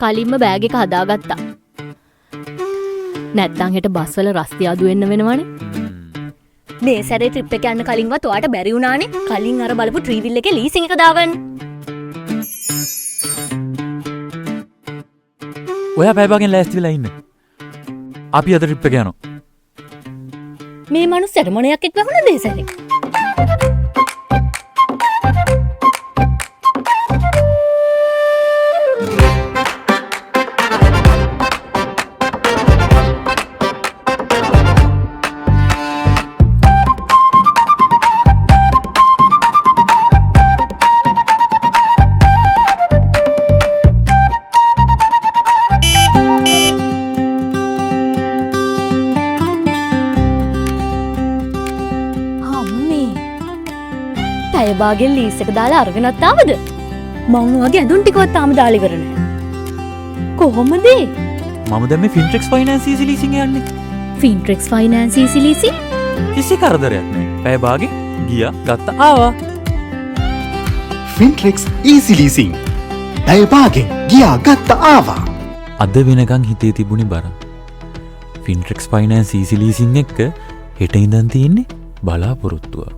කලින්ම බෑග් එක හදාගත්තා. නැත්තම් හෙට බස් වල රස්තියාදු වෙන්න වෙනවනේ. මේ සැරේ ට්‍රිප් එක යන්න කලින්වත් ඔයාට බැරි වුණානේ. කලින් අර බලපු ට්‍රීවිල් එකේ ලීසින් එක දාගන්න. ඔයා පැය භාගෙන් ලෑස්ති වෙලා ඉන්න. අපි අද ට්‍රිප් එක යනවා. මේ මිනිස්සුන්ට මොණයක් එක්ක වහුණා මේ සැරේ. බාගෙන් ලීස් එක දාලා අරගෙනත් ආවද? මං ඔයගේ ඇඳුම් ටිකවත් තාම දාලා ඉවර නැහැ. කොහොමද? මම දැන් මේ ෆින්ට්‍රෙක්ස් ෆයිනෑන්ස් ඊසි ලීසින් යන්නේ. ෆින්ට්‍රෙක්ස් ෆයිනෑන්ස් ඊසි ලීසින්? කිසි කරදරයක් නැහැ. පැය භාගෙන් ගියා ගත්තා ආවා. ෆින්ට්‍රෙක්ස් ඊසි ලීසින්. පැය භාගෙන් ගියා ගත්තා ආවා. අද වෙනකන් හිතේ තිබුණේ බර. ෆින්ට්‍රෙක්ස් ෆයිනෑන්ස් ඊසි ලීසින් එක්ක හෙට ඉඳන් තියෙන්නේ බලාපොරොත්තුව.